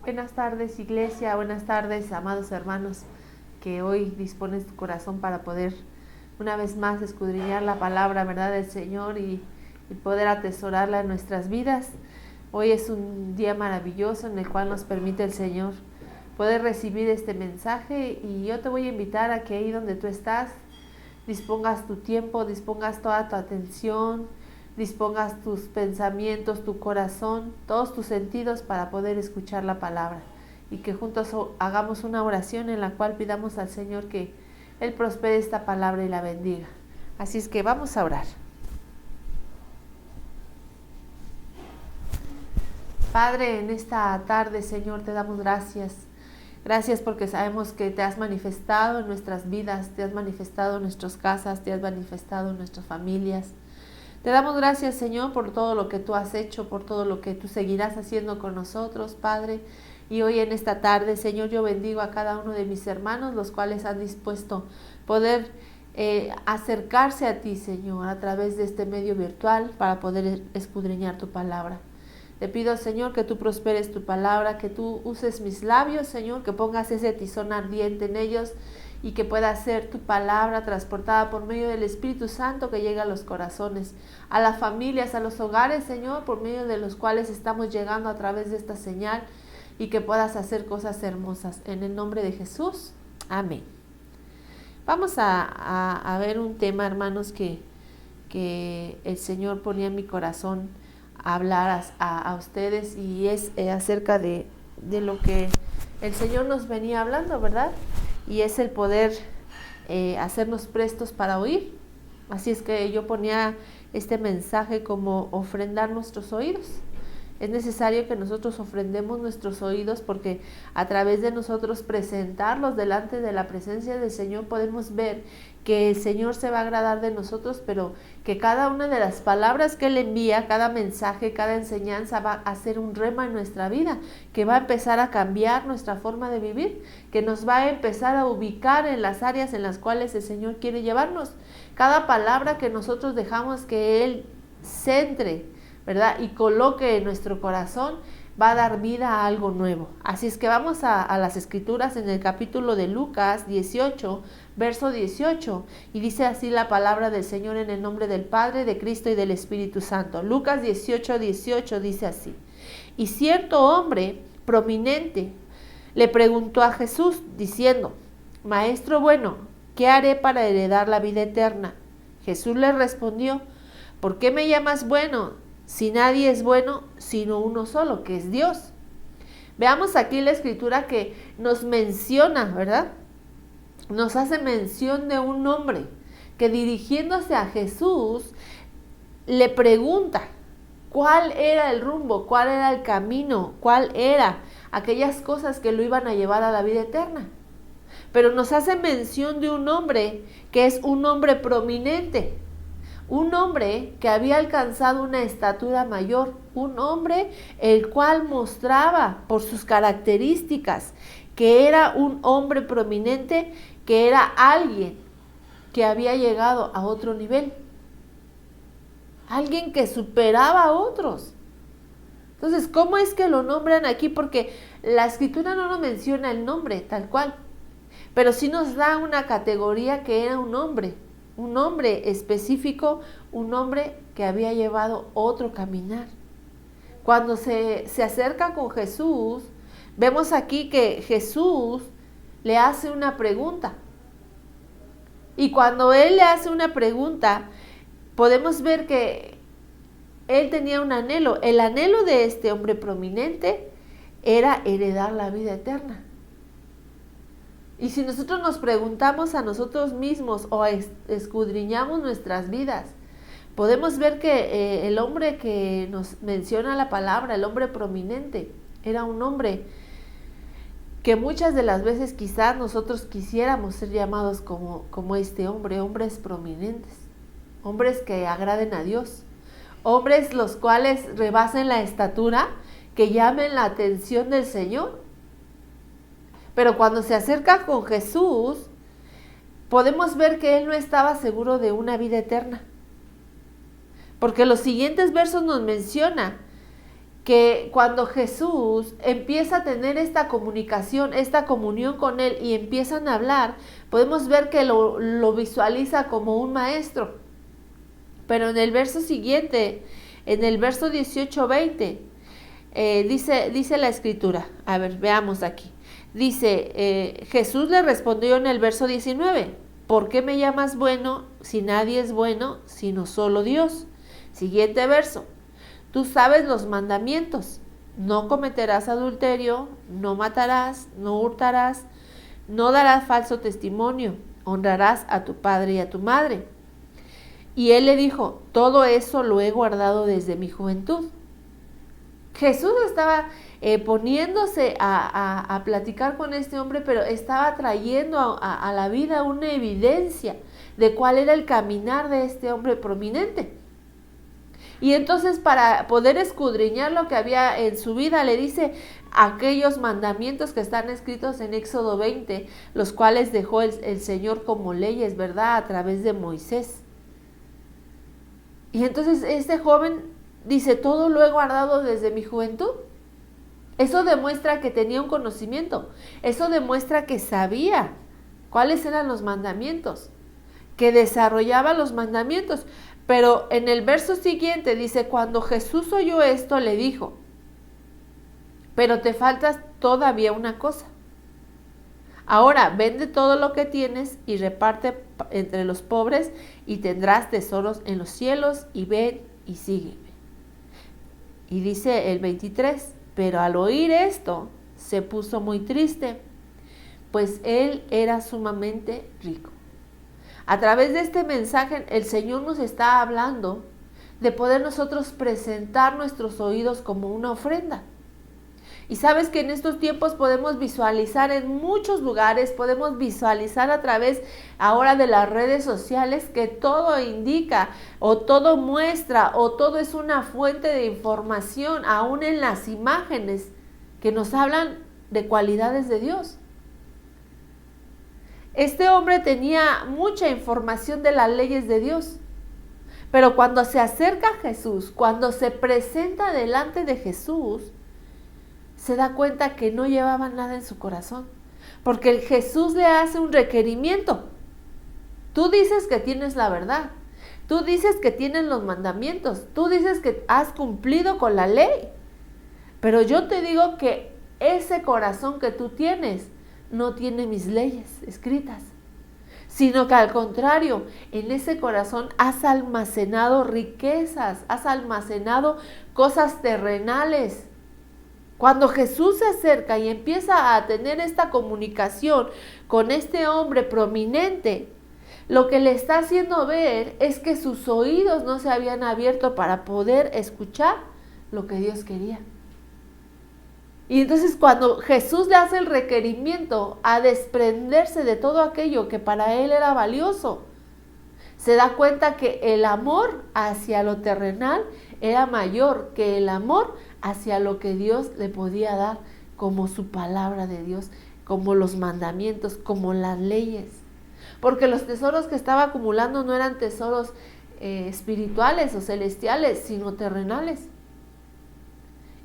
Buenas tardes, iglesia, buenas tardes, amados hermanos, que hoy dispones tu corazón para poder una vez más escudriñar la palabra, ¿verdad?, del Señor y poder atesorarla en nuestras vidas. Hoy es un día maravilloso en el cual nos permite el Señor poder recibir este mensaje, y yo te voy a invitar a que ahí donde tú estás dispongas tu tiempo, dispongas toda tu atención, dispongas tus pensamientos, tu corazón, todos tus sentidos para poder escuchar la palabra, y que juntos hagamos una oración en la cual pidamos al Señor que Él prospere esta palabra y la bendiga. Así es que vamos a orar. Padre, en esta tarde, Señor, te damos gracias. Gracias porque sabemos que te has manifestado en nuestras vidas, te has manifestado en nuestras casas, te has manifestado en nuestras familias. Te damos gracias, Señor, por todo lo que tú has hecho, por todo lo que tú seguirás haciendo con nosotros, Padre. Y hoy en esta tarde, Señor, yo bendigo a cada uno de mis hermanos, los cuales han dispuesto poder acercarse a ti, Señor, a través de este medio virtual para poder escudriñar tu palabra. Te pido, Señor, que tú prosperes tu palabra, que tú uses mis labios, Señor, que pongas ese tizón ardiente en ellos, y que pueda ser tu palabra transportada por medio del Espíritu Santo que llega a los corazones, a las familias, a los hogares, Señor, por medio de los cuales estamos llegando a través de esta señal, y que puedas hacer cosas hermosas. En el nombre de Jesús, amén. Vamos a ver un tema, hermanos, que el Señor ponía en mi corazón a hablar a ustedes, y es acerca de lo que el Señor nos venía hablando, ¿verdad? Y es el poder hacernos prestos para oír. Así es que yo ponía este mensaje como ofrendar nuestros oídos. Es necesario que nosotros ofrendemos nuestros oídos, porque a través de nosotros presentarlos delante de la presencia del Señor podemos ver que el Señor se va a agradar de nosotros, pero que cada una de las palabras que Él envía, cada mensaje, cada enseñanza va a ser un rema en nuestra vida, que va a empezar a cambiar nuestra forma de vivir, que nos va a empezar a ubicar en las áreas en las cuales el Señor quiere llevarnos. Cada palabra que nosotros dejamos que Él centre, ¿verdad?, y coloque en nuestro corazón, va a dar vida a algo nuevo. Así es que vamos a las escrituras en el capítulo de Lucas 18, verso 18, y dice así la palabra del Señor en el nombre del Padre, de Cristo y del Espíritu Santo. Lucas 18, 18 dice así: y cierto hombre prominente le preguntó a Jesús diciendo: Maestro bueno, ¿qué haré para heredar la vida eterna? Jesús le respondió: ¿por qué me llamas bueno? Si nadie es bueno sino uno solo, que es Dios. Veamos aquí la escritura que nos menciona, ¿verdad? Nos hace mención de un hombre que, dirigiéndose a Jesús, le pregunta cuál era el rumbo, cuál era el camino, cuál era aquellas cosas que lo iban a llevar a la vida eterna. Pero nos hace mención de un hombre que es un hombre prominente, un hombre que había alcanzado una estatura mayor, un hombre el cual mostraba por sus características que era un hombre prominente, que era alguien que había llegado a otro nivel, alguien que superaba a otros. Entonces, ¿cómo es que lo nombran aquí? Porque la escritura no nos menciona el nombre tal cual, pero sí nos da una categoría que era un hombre específico, un hombre que había llevado otro caminar. Cuando se acerca con Jesús, vemos aquí que Jesús le hace una pregunta. Y cuando Él le hace una pregunta, podemos ver que Él tenía un anhelo. El anhelo de este hombre prominente era heredar la vida eterna. Y si nosotros nos preguntamos a nosotros mismos o escudriñamos nuestras vidas, podemos ver que el hombre que nos menciona la palabra, el hombre prominente, era un hombre que muchas de las veces quizás nosotros quisiéramos ser llamados como este hombre, hombres prominentes, hombres que agraden a Dios, hombres los cuales rebasen la estatura, que llamen la atención del Señor. Pero cuando se acerca con Jesús, podemos ver que Él no estaba seguro de una vida eterna. Porque los siguientes versos nos menciona que cuando Jesús empieza a tener esta comunicación, esta comunión con él y empiezan a hablar, podemos ver que lo visualiza como un maestro. Pero en el verso siguiente, en el verso 18-20, dice la escritura, a ver, veamos aquí. Dice, Jesús le respondió en el verso 19, ¿por qué me llamas bueno si nadie es bueno sino solo Dios? Siguiente verso, tú sabes los mandamientos, no cometerás adulterio, no matarás, no hurtarás, no darás falso testimonio, honrarás a tu padre y a tu madre. Y él le dijo, todo eso lo he guardado desde mi juventud. Jesús estaba poniéndose a platicar con este hombre, pero estaba trayendo a la vida una evidencia de cuál era el caminar de este hombre prominente. Y entonces, para poder escudriñar lo que había en su vida, le dice aquellos mandamientos que están escritos en Éxodo 20, los cuales dejó el Señor como leyes, ¿verdad? A través de Moisés. Y entonces este joven dice, todo lo he guardado desde mi juventud. Eso demuestra que tenía un conocimiento. Eso demuestra que sabía cuáles eran los mandamientos, que desarrollaba los mandamientos. Pero en el verso siguiente dice, cuando Jesús oyó esto, le dijo, pero te falta todavía una cosa. Ahora vende todo lo que tienes y reparte entre los pobres y tendrás tesoros en los cielos, y ven y sígueme. Y dice el 23, pero al oír esto se puso muy triste, pues él era sumamente rico. A través de este mensaje el Señor nos está hablando de poder nosotros presentar nuestros oídos como una ofrenda. Y sabes que en estos tiempos podemos visualizar en muchos lugares, podemos visualizar a través ahora de las redes sociales que todo indica o todo muestra o todo es una fuente de información, aún en las imágenes que nos hablan de cualidades de Dios. Este hombre tenía mucha información de las leyes de Dios, pero cuando se acerca a Jesús, cuando se presenta delante de Jesús, se da cuenta que no llevaba nada en su corazón, porque el Jesús le hace un requerimiento. Tú dices que tienes la verdad, tú dices que tienes los mandamientos, tú dices que has cumplido con la ley, pero yo te digo que ese corazón que tú tienes no tiene mis leyes escritas, sino que al contrario, en ese corazón has almacenado riquezas, has almacenado cosas terrenales. Cuando Jesús se acerca y empieza a tener esta comunicación con este hombre prominente, lo que le está haciendo ver es que sus oídos no se habían abierto para poder escuchar lo que Dios quería. Y entonces cuando Jesús le hace el requerimiento a desprenderse de todo aquello que para él era valioso, se da cuenta que el amor hacia lo terrenal era mayor que el amor hacia lo que Dios le podía dar, como su palabra de Dios, como los mandamientos, como las leyes. Porque los tesoros que estaba acumulando no eran tesoros espirituales o celestiales, sino terrenales.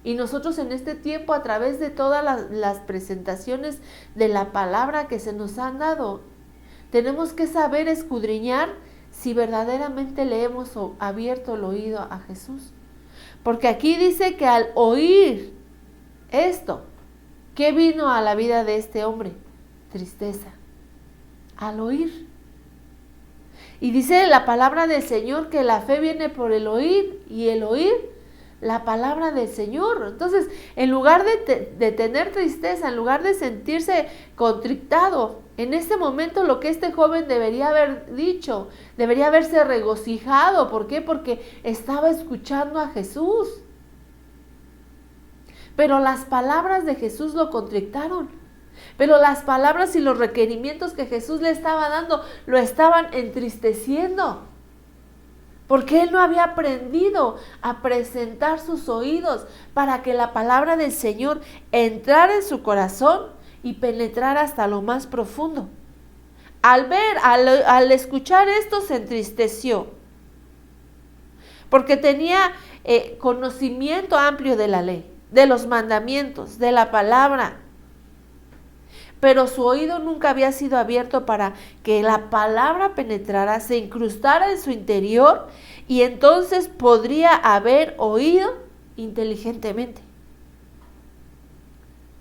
Y nosotros en este tiempo, a través de todas las presentaciones de la palabra que se nos han dado, tenemos que saber escudriñar si verdaderamente le hemos abierto el oído a Jesús. Porque aquí dice que al oír esto, ¿qué vino a la vida de este hombre? Tristeza. Al oír. Y dice la palabra del Señor que la fe viene por el oír, y el oír la palabra del Señor. Entonces, en lugar de tener tristeza, en lugar de sentirse contrictado, en este momento lo que este joven debería haber dicho, debería haberse regocijado. ¿Por qué? Porque estaba escuchando a Jesús. Pero las palabras de Jesús lo contrictaron. Pero las palabras y los requerimientos que Jesús le estaba dando lo estaban entristeciendo. Porque él no había aprendido a presentar sus oídos para que la palabra del Señor entrara en su corazón y penetrara hasta lo más profundo. Al escuchar esto se entristeció, porque tenía conocimiento amplio de la ley, de los mandamientos, de la palabra. Pero su oído nunca había sido abierto para que la palabra penetrara, se incrustara en su interior y entonces podría haber oído inteligentemente.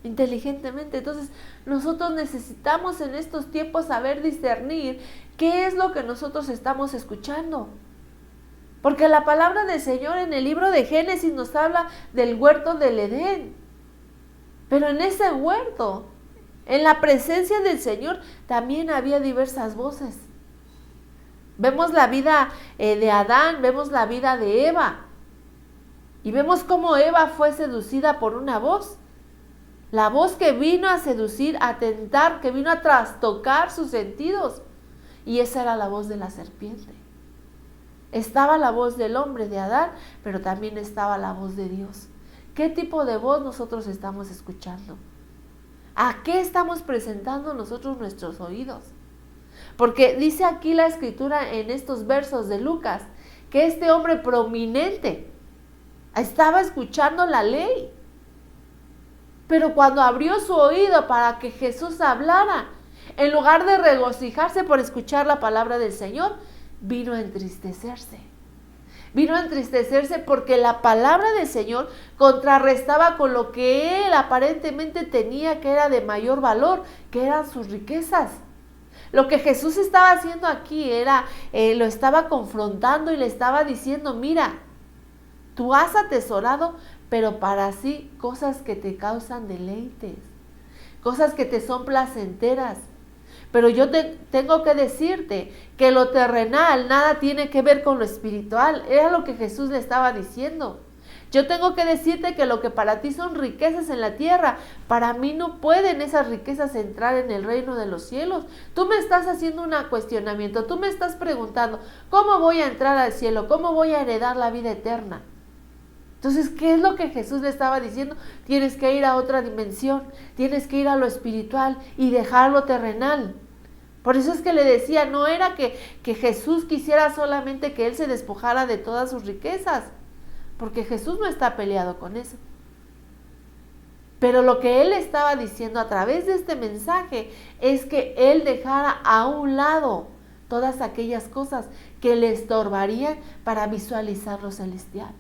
Entonces, nosotros necesitamos en estos tiempos saber discernir qué es lo que nosotros estamos escuchando. Porque la palabra del Señor en el libro de Génesis nos habla del huerto del Edén. Pero en ese huerto, en la presencia del Señor, también había diversas voces. Vemos la vida de Adán, vemos la vida de Eva. Y vemos cómo Eva fue seducida por una voz. La voz que vino a seducir, a tentar, que vino a trastocar sus sentidos. Y esa era la voz de la serpiente. Estaba la voz del hombre, de Adán, pero también estaba la voz de Dios. ¿Qué tipo de voz nosotros estamos escuchando? ¿A qué estamos presentando nosotros nuestros oídos? Porque dice aquí la escritura en estos versos de Lucas, que este hombre prominente estaba escuchando la ley. Pero cuando abrió su oído para que Jesús hablara, en lugar de regocijarse por escuchar la palabra del Señor, vino a entristecerse. Vino a entristecerse porque la palabra del Señor contrarrestaba con lo que él aparentemente tenía, que era de mayor valor, que eran sus riquezas. Lo que Jesús estaba haciendo aquí era, lo estaba confrontando y le estaba diciendo, mira, tú has atesorado, pero para sí, cosas que te causan deleites, cosas que te son placenteras. Pero yo tengo que decirte que lo terrenal nada tiene que ver con lo espiritual. Era lo que Jesús le estaba diciendo. Yo tengo que decirte que lo que para ti son riquezas en la tierra, para mí no pueden esas riquezas entrar en el reino de los cielos. Tú me estás haciendo un cuestionamiento, tú me estás preguntando, ¿cómo voy a entrar al cielo? ¿Cómo voy a heredar la vida eterna? Entonces, ¿qué es lo que Jesús le estaba diciendo? Tienes que ir a otra dimensión, tienes que ir a lo espiritual y dejar lo terrenal. Por eso es que le decía, no era que Jesús quisiera solamente que él se despojara de todas sus riquezas, porque Jesús no está peleado con eso. Pero lo que él estaba diciendo a través de este mensaje es que él dejara a un lado todas aquellas cosas que le estorbarían para visualizar lo celestial.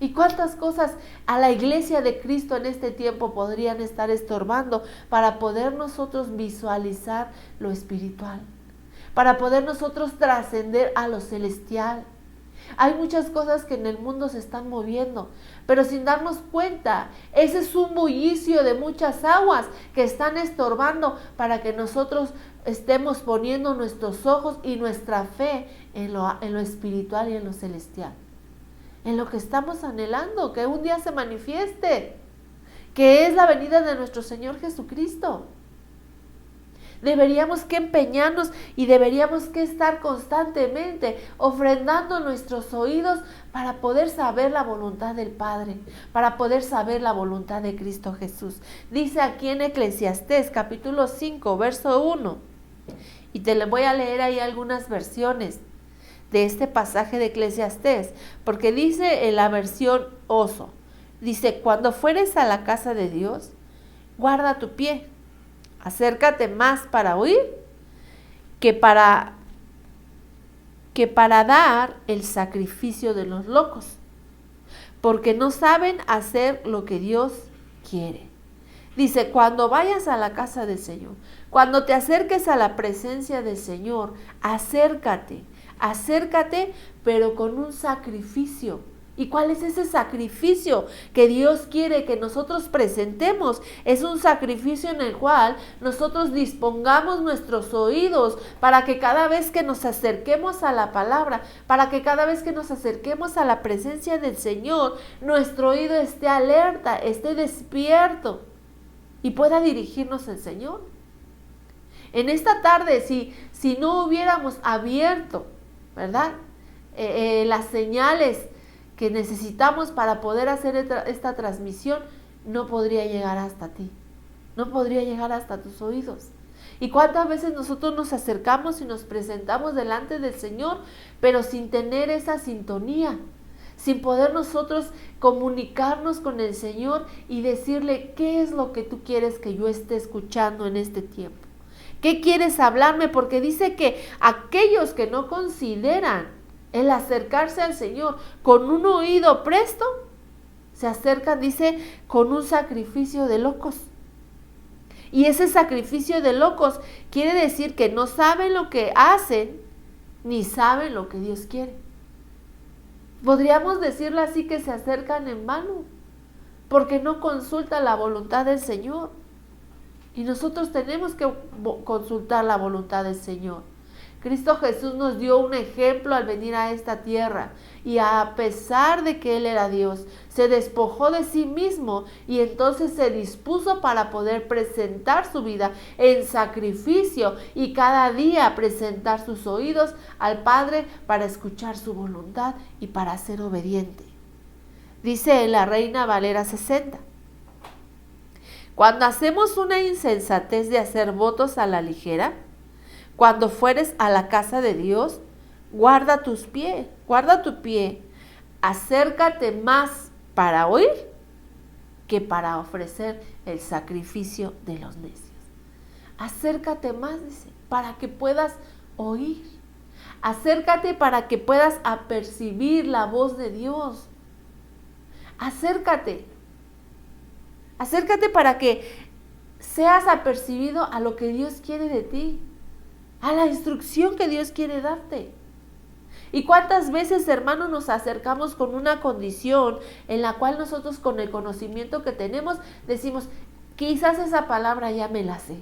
¿Y cuántas cosas a la iglesia de Cristo en este tiempo podrían estar estorbando para poder nosotros visualizar lo espiritual? Para poder nosotros trascender a lo celestial. Hay muchas cosas que en el mundo se están moviendo, pero sin darnos cuenta, ese es un bullicio de muchas aguas que están estorbando para que nosotros estemos poniendo nuestros ojos y nuestra fe en lo espiritual y en lo celestial. En lo que estamos anhelando, que un día se manifieste, que es la venida de nuestro Señor Jesucristo. Deberíamos que empeñarnos y deberíamos que estar constantemente ofrendando nuestros oídos para poder saber la voluntad del Padre, para poder saber la voluntad de Cristo Jesús. Dice aquí en Eclesiastés capítulo 5, verso 1, y te le voy a leer ahí algunas versiones de este pasaje de Eclesiastés, porque dice en la versión Oso, dice, cuando fueres a la casa de Dios, guarda tu pie, acércate más para oír que para dar el sacrificio de los locos, porque no saben hacer lo que Dios quiere. Dice, cuando vayas a la casa del Señor, cuando te acerques a la presencia del Señor, acércate, pero con un sacrificio. ¿Y cuál es ese sacrificio que Dios quiere que nosotros presentemos? Es un sacrificio en el cual nosotros dispongamos nuestros oídos para que cada vez que nos acerquemos a la palabra, para que cada vez que nos acerquemos a la presencia del Señor, nuestro oído esté alerta, esté despierto y pueda dirigirnos al Señor. En esta tarde, si no hubiéramos abierto, ¿verdad? Las señales que necesitamos para poder hacer esta transmisión, no podría llegar hasta ti, no podría llegar hasta tus oídos. ¿Y cuántas veces nosotros nos acercamos y nos presentamos delante del Señor, pero sin tener esa sintonía, sin poder nosotros comunicarnos con el Señor y decirle qué es lo que tú quieres que yo esté escuchando en este tiempo. ¿Qué quieres hablarme? Porque dice que aquellos que no consideran el acercarse al Señor con un oído presto, se acercan, dice, con un sacrificio de locos. Y ese sacrificio de locos quiere decir que no saben lo que hacen, ni saben lo que Dios quiere. Podríamos decirlo así, que se acercan en vano, porque no consultan la voluntad del Señor. Y nosotros tenemos que consultar la voluntad del Señor. Cristo Jesús nos dio un ejemplo al venir a esta tierra, y a pesar de que Él era Dios, se despojó de sí mismo y entonces se dispuso para poder presentar su vida en sacrificio y cada día presentar sus oídos al Padre para escuchar su voluntad y para ser obediente. Dice en la Reina Valera 60: cuando hacemos una insensatez de hacer votos a la ligera, cuando fueres a la casa de Dios, guarda tu pie, acércate más para oír que para ofrecer el sacrificio de los necios. Acércate más, dice, para que puedas oír. Acércate para que puedas apercibir la voz de Dios. Acércate para que seas apercibido a lo que Dios quiere de ti, a la instrucción que Dios quiere darte. ¿Y cuántas veces, hermanos, nos acercamos con una condición en la cual nosotros, con el conocimiento que tenemos, decimos, quizás esa palabra ya me la sé,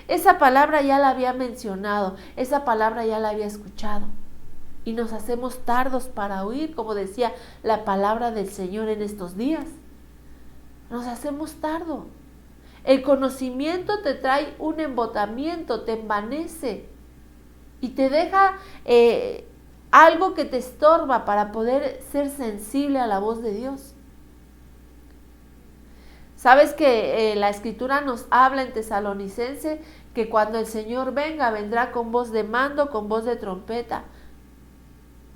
esa palabra ya la había mencionado, esa palabra ya la había escuchado? Y nos hacemos tardos para oír, como decía la palabra del Señor en estos días. Nos hacemos tardo. El conocimiento te trae un embotamiento, te envanece y te deja algo que te estorba para poder ser sensible a la voz de Dios. Sabes que la Escritura nos habla en Tesalonicense que cuando el Señor venga, vendrá con voz de mando, con voz de trompeta.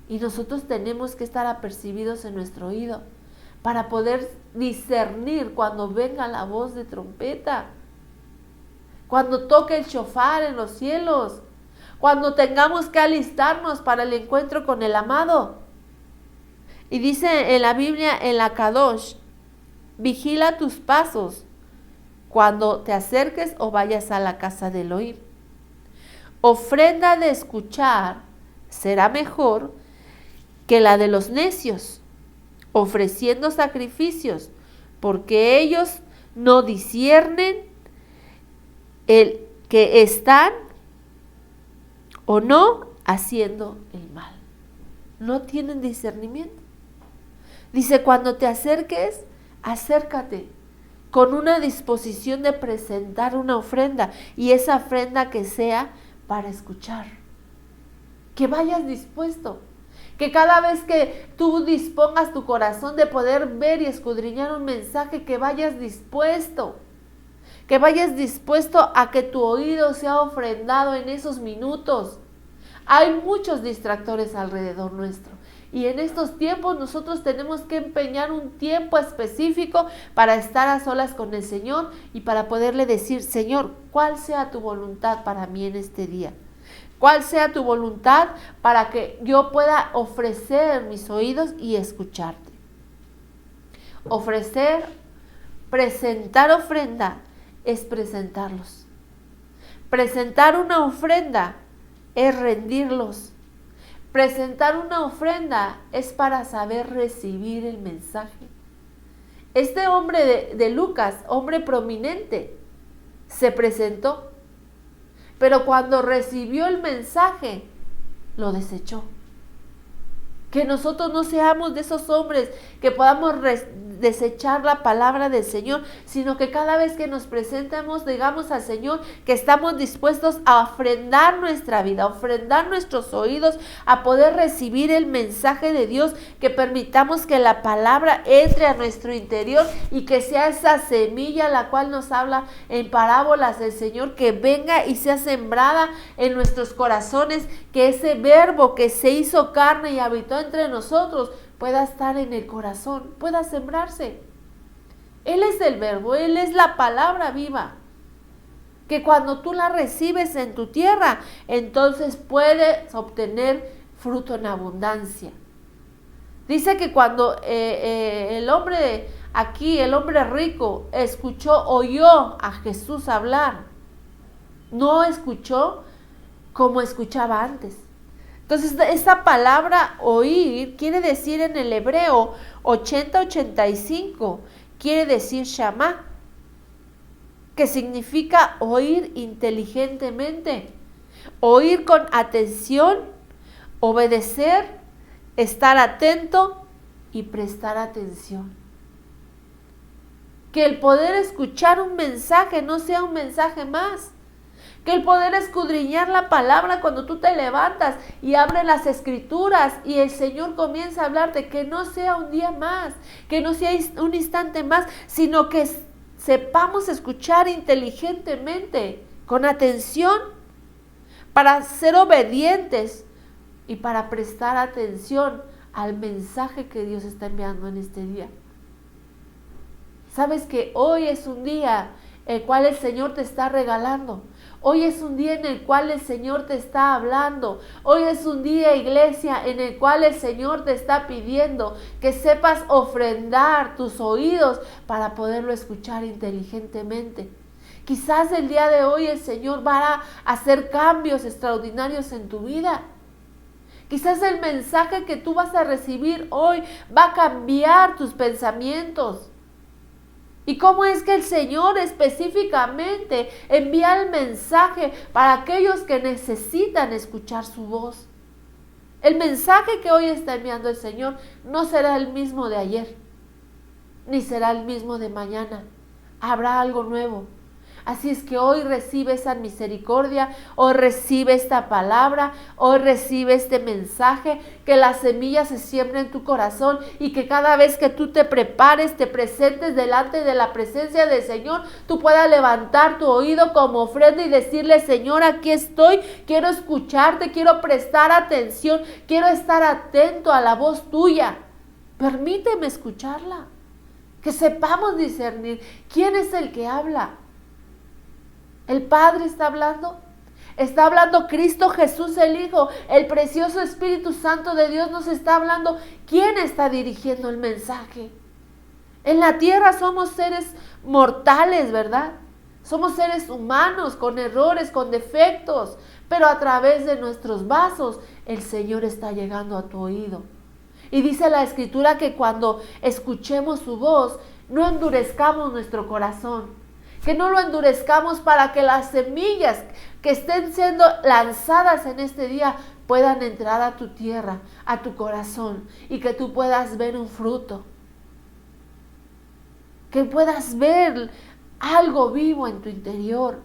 Y nosotros tenemos que estar apercibidos en nuestro oído para poder discernir cuando venga la voz de trompeta, cuando toque el shofar en los cielos, cuando tengamos que alistarnos para el encuentro con el amado. Y dice en la Biblia, en la Kadosh, vigila tus pasos cuando te acerques o vayas a la casa del oír. Ofrenda de escuchar será mejor que la de los necios, ofreciendo sacrificios, porque ellos no disciernen el que están o no haciendo el mal. No tienen discernimiento. Dice, cuando te acerques, acércate con una disposición de presentar una ofrenda, y esa ofrenda que sea para escuchar. Que vayas dispuesto. Que cada vez que tú dispongas tu corazón de poder ver y escudriñar un mensaje, que vayas dispuesto. Que vayas dispuesto a que tu oído sea ofrendado en esos minutos. Hay muchos distractores alrededor nuestro. Y en estos tiempos nosotros tenemos que empeñar un tiempo específico para estar a solas con el Señor y para poderle decir, Señor, ¿cuál sea tu voluntad para mí en este día? ¿Cuál sea tu voluntad para que yo pueda ofrecer mis oídos y escucharte? Ofrecer, presentar ofrenda es presentarlos. Presentar una ofrenda es rendirlos. Presentar una ofrenda es para saber recibir el mensaje. Este hombre de Lucas, hombre prominente, se presentó, pero cuando recibió el mensaje, lo desechó. Que nosotros no seamos de esos hombres que podamos desechar la palabra del Señor, sino que cada vez que nos presentemos, digamos al Señor que estamos dispuestos a ofrendar nuestra vida, a ofrendar nuestros oídos, a poder recibir el mensaje de Dios, que permitamos que la palabra entre a nuestro interior y que sea esa semilla la cual nos habla en parábolas del Señor, que venga y sea sembrada en nuestros corazones, que ese verbo que se hizo carne y habitó entre nosotros pueda estar en el corazón, pueda sembrarse. Él es el verbo, Él es la palabra viva, que cuando tú la recibes en tu tierra, entonces puedes obtener fruto en abundancia. Dice que cuando el hombre rico oyó a Jesús hablar, no escuchó como escuchaba antes. Entonces, esa palabra oír quiere decir en el hebreo 80-85, quiere decir shamá, que significa oír inteligentemente, oír con atención, obedecer, estar atento y prestar atención. Que el poder escuchar un mensaje no sea un mensaje más. Que el poder escudriñar la palabra cuando tú te levantas y abres las escrituras y el Señor comienza a hablarte, que no sea un día más, que no sea un instante más, sino que sepamos escuchar inteligentemente, con atención, para ser obedientes y para prestar atención al mensaje que Dios está enviando en este día. Sabes que hoy es un día el cual el Señor te está regalando. Hoy es un día en el cual el Señor te está hablando. Hoy es un día, iglesia, en el cual el Señor te está pidiendo que sepas ofrendar tus oídos para poderlo escuchar inteligentemente. Quizás el día de hoy el Señor va a hacer cambios extraordinarios en tu vida. Quizás el mensaje que tú vas a recibir hoy va a cambiar tus pensamientos. ¿Y cómo es que el Señor específicamente envía el mensaje para aquellos que necesitan escuchar su voz? El mensaje que hoy está enviando el Señor no será el mismo de ayer, ni será el mismo de mañana. Habrá algo nuevo. Así es que hoy recibe esa misericordia, hoy recibe esta palabra, hoy recibe este mensaje, que las semillas se siembren en tu corazón y que cada vez que tú te prepares, te presentes delante de la presencia del Señor, tú puedas levantar tu oído como ofrenda y decirle: Señor, aquí estoy, quiero escucharte, quiero prestar atención, quiero estar atento a la voz tuya. Permíteme escucharla, que sepamos discernir quién es el que habla. El Padre está hablando Cristo Jesús el Hijo, el precioso Espíritu Santo de Dios nos está hablando. ¿Quién está dirigiendo el mensaje? En la tierra somos seres mortales, ¿verdad? Somos seres humanos con errores, con defectos, pero a través de nuestros vasos el Señor está llegando a tu oído. Y dice la Escritura que cuando escuchemos su voz, no endurezcamos nuestro corazón. Que no lo endurezcamos para que las semillas que estén siendo lanzadas en este día puedan entrar a tu tierra, a tu corazón, y que tú puedas ver un fruto. Que puedas ver algo vivo en tu interior.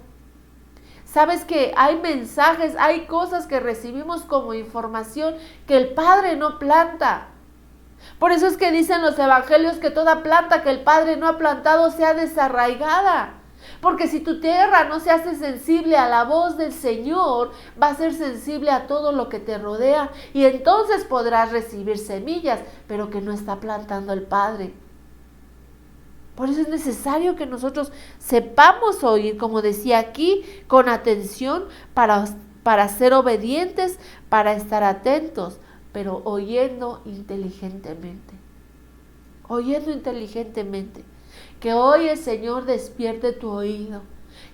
Sabes que hay mensajes, hay cosas que recibimos como información que el Padre no planta. Por eso es que dicen los evangelios que toda planta que el Padre no ha plantado sea desarraigada. Porque si tu tierra no se hace sensible a la voz del Señor, va a ser sensible a todo lo que te rodea y entonces podrás recibir semillas, pero que no está plantando el Padre. Por eso es necesario que nosotros sepamos oír, como decía aquí, con atención para ser obedientes, para estar atentos, pero oyendo inteligentemente. Oyendo inteligentemente. Que hoy el Señor despierte tu oído.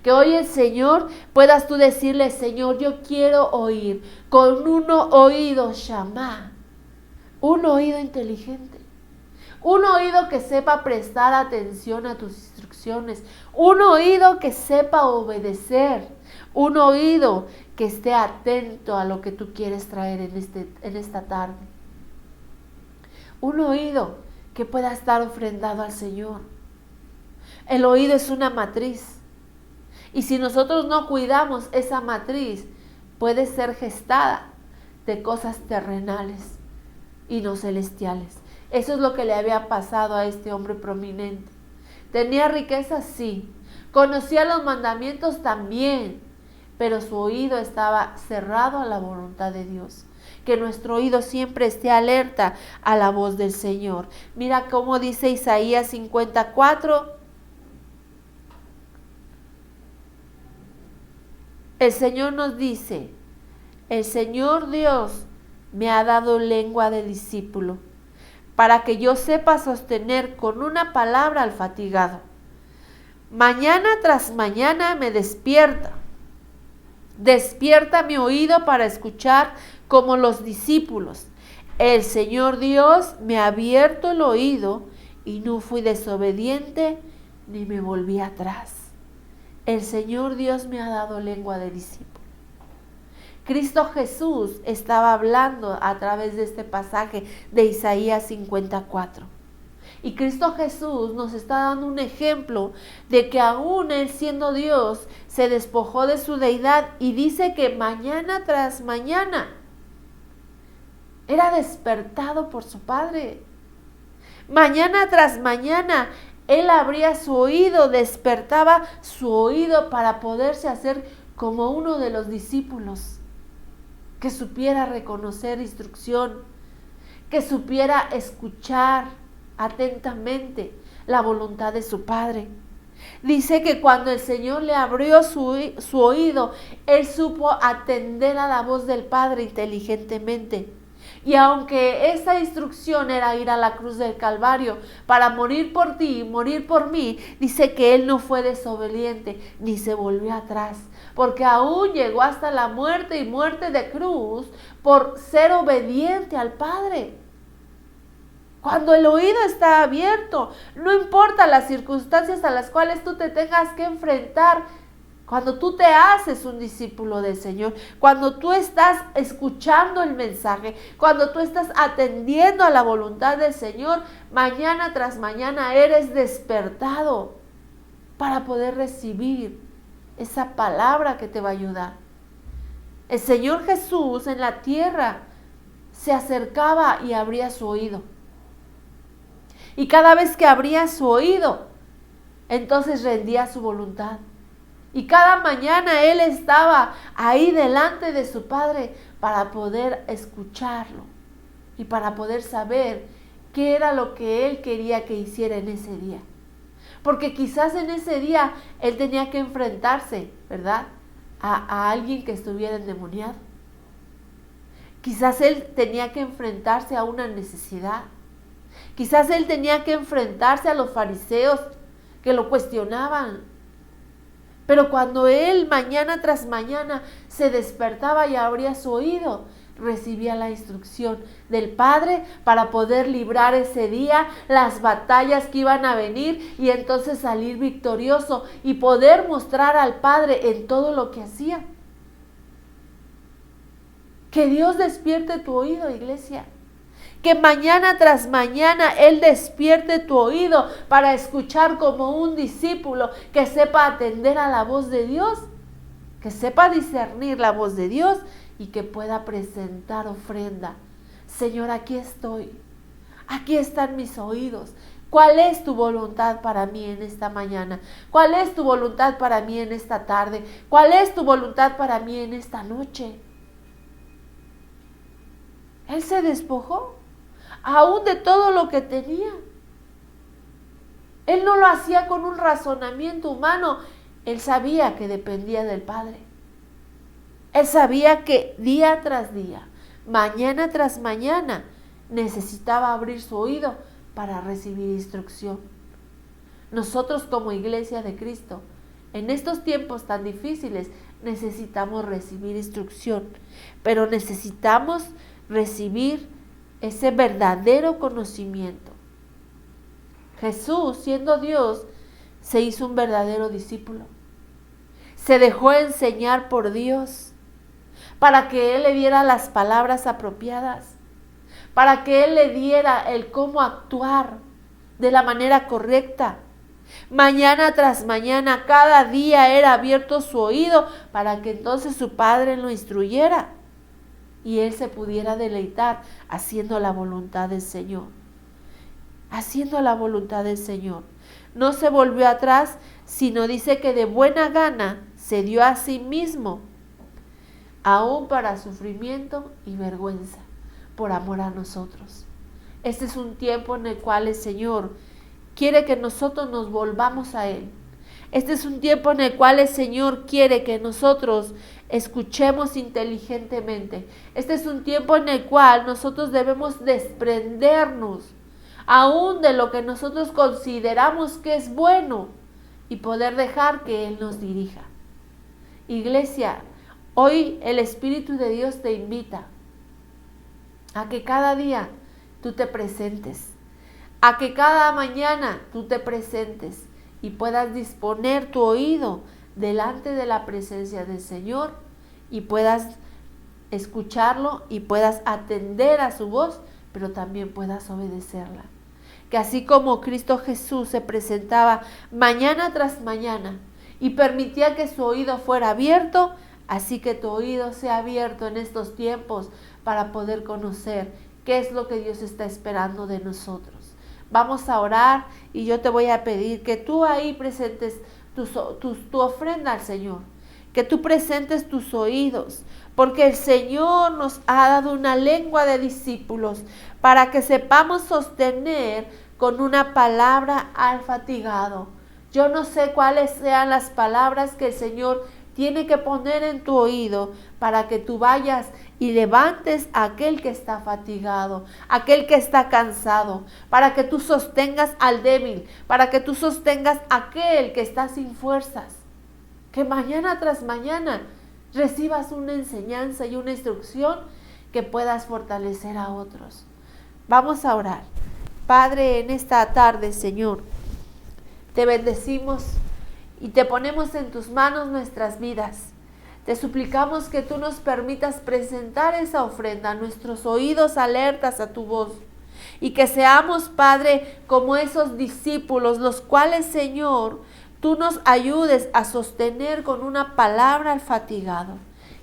Que hoy el Señor puedas tú decirle: Señor, yo quiero oír con un oído shamá, un oído inteligente, un oído que sepa prestar atención a tus instrucciones, un oído que sepa obedecer, un oído que esté atento a lo que tú quieres traer en esta tarde, un oído que pueda estar ofrendado al Señor. El oído es una matriz. Y si nosotros no cuidamos esa matriz, puede ser gestada de cosas terrenales y no celestiales. Eso es lo que le había pasado a este hombre prominente. Tenía riquezas, sí. Conocía los mandamientos también. Pero su oído estaba cerrado a la voluntad de Dios. que nuestro oído siempre esté alerta a la voz del Señor. Mira cómo dice Isaías 54. El Señor nos dice: el Señor Dios me ha dado lengua de discípulo, para que yo sepa sostener con una palabra al fatigado. Mañana tras mañana me despierta mi oído para escuchar como los discípulos. El Señor Dios me ha abierto el oído y no fui desobediente ni me volví atrás. El Señor Dios me ha dado lengua de discípulo. Cristo Jesús estaba hablando a través de este pasaje de Isaías 54. Y Cristo Jesús nos está dando un ejemplo de que aún Él siendo Dios se despojó de su deidad y dice que mañana tras mañana era despertado por su Padre. Mañana tras mañana Él abría su oído, despertaba su oído para poderse hacer como uno de los discípulos, que supiera reconocer instrucción, que supiera escuchar atentamente la voluntad de su Padre. Dice que cuando el Señor le abrió su oído, Él supo atender a la voz del Padre inteligentemente. Y aunque esa instrucción era ir a la cruz del Calvario para morir por ti y morir por mí, dice que Él no fue desobediente ni se volvió atrás, porque aún llegó hasta la muerte y muerte de cruz por ser obediente al Padre. Cuando el oído está abierto, no importa las circunstancias a las cuales tú te tengas que enfrentar, cuando tú te haces un discípulo del Señor, cuando tú estás escuchando el mensaje, cuando tú estás atendiendo a la voluntad del Señor, mañana tras mañana eres despertado para poder recibir esa palabra que te va a ayudar. El Señor Jesús en la tierra se acercaba y abría su oído. Y cada vez que abría su oído, entonces rendía su voluntad. Y cada mañana Él estaba ahí delante de su Padre para poder escucharlo y para poder saber qué era lo que Él quería que hiciera en ese día. Porque quizás en ese día Él tenía que enfrentarse, ¿verdad?, a alguien que estuviera endemoniado. Quizás Él tenía que enfrentarse a una necesidad. Quizás Él tenía que enfrentarse a los fariseos que lo cuestionaban. Pero cuando Él mañana tras mañana se despertaba y abría su oído, recibía la instrucción del Padre para poder librar ese día las batallas que iban a venir y entonces salir victorioso y poder mostrar al Padre en todo lo que hacía. Que Dios despierte tu oído, iglesia. Que mañana tras mañana Él despierte tu oído para escuchar como un discípulo que sepa atender a la voz de Dios, que sepa discernir la voz de Dios y que pueda presentar ofrenda. Señor, aquí estoy. Aquí están mis oídos. ¿Cuál es tu voluntad para mí en esta mañana? ¿Cuál es tu voluntad para mí en esta tarde? ¿Cuál es tu voluntad para mí en esta noche? Él se despojó aún de todo lo que tenía. Él no lo hacía con un razonamiento humano. Él sabía que dependía del Padre. Él sabía que día tras día, mañana tras mañana, necesitaba abrir su oído para recibir instrucción. Nosotros como Iglesia de Cristo, en estos tiempos tan difíciles, necesitamos recibir instrucción, pero necesitamos recibir ese verdadero conocimiento. Jesús, siendo Dios, se hizo un verdadero discípulo. Se dejó enseñar por Dios para que Él le diera las palabras apropiadas, para que Él le diera el cómo actuar de la manera correcta. Mañana tras mañana, cada día era abierto su oído para que entonces su Padre lo instruyera y Él se pudiera deleitar haciendo la voluntad del Señor. Haciendo la voluntad del Señor. No se volvió atrás, sino dice que de buena gana se dio a sí mismo aún para sufrimiento y vergüenza, por amor a nosotros. Este es un tiempo en el cual el Señor quiere que nosotros nos volvamos a Él. Este es un tiempo en el cual el Señor quiere que nosotros escuchemos inteligentemente. Este es un tiempo en el cual nosotros debemos desprendernos aún de lo que nosotros consideramos que es bueno y poder dejar que Él nos dirija. Iglesia, hoy el Espíritu de Dios te invita a que cada día tú te presentes, a que cada mañana tú te presentes y puedas disponer tu oído delante de la presencia del Señor y puedas escucharlo y puedas atender a su voz, pero también puedas obedecerla. Que así como Cristo Jesús se presentaba mañana tras mañana y permitía que su oído fuera abierto, así que tu oído sea abierto en estos tiempos para poder conocer qué es lo que Dios está esperando de nosotros. Vamos a orar y yo te voy a pedir que tú ahí presentes tu ofrenda al Señor, que tú presentes tus oídos, porque el Señor nos ha dado una lengua de discípulos para que sepamos sostener con una palabra al fatigado. Yo no sé cuáles sean las palabras que el Señor tiene que poner en tu oído para que tú vayas y levantes a aquel que está fatigado, aquel que está cansado, para que tú sostengas al débil, para que tú sostengas a aquel que está sin fuerzas. Que mañana tras mañana recibas una enseñanza y una instrucción que puedas fortalecer a otros. Vamos a orar. Padre, en esta tarde, Señor, te bendecimos y te ponemos en tus manos nuestras vidas. Te suplicamos que tú nos permitas presentar esa ofrenda, nuestros oídos alertas a tu voz, y que seamos, Padre, como esos discípulos, los cuales, Señor, tú nos ayudes a sostener con una palabra al fatigado.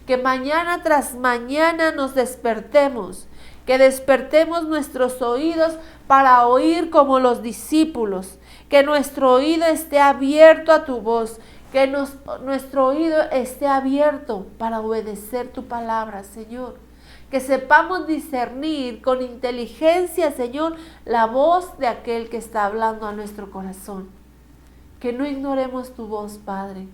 Que mañana tras mañana nos despertemos, que despertemos nuestros oídos para oír como los discípulos, que nuestro oído esté abierto a tu voz, que nuestro oído esté abierto para obedecer tu palabra, Señor. Que sepamos discernir con inteligencia, Señor, la voz de aquel que está hablando a nuestro corazón. Que no ignoremos tu voz, Padre.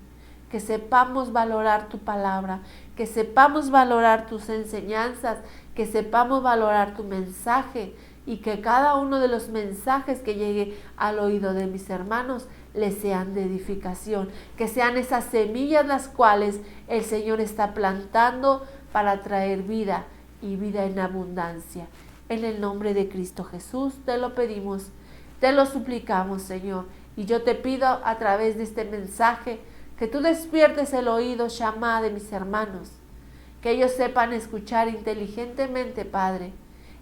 Que sepamos valorar tu palabra, que sepamos valorar tus enseñanzas, que sepamos valorar tu mensaje y que cada uno de los mensajes que llegue al oído de mis hermanos les sean de edificación, que sean esas semillas las cuales el Señor está plantando para traer vida y vida en abundancia. En el nombre de Cristo Jesús te lo pedimos, te lo suplicamos, Señor, y yo te pido a través de este mensaje que tú despiertes el oído, Shama, de mis hermanos, que ellos sepan escuchar inteligentemente, Padre,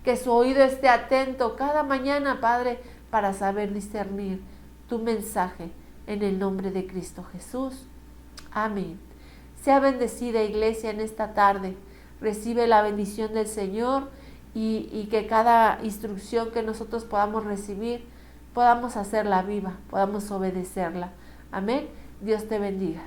que su oído esté atento cada mañana, Padre, para saber discernir tu mensaje en el nombre de Cristo Jesús. Amén. Sea bendecida, Iglesia, en esta tarde. Recibe la bendición del Señor y que cada instrucción que nosotros podamos recibir, podamos hacerla viva, podamos obedecerla. Amén. Dios te bendiga.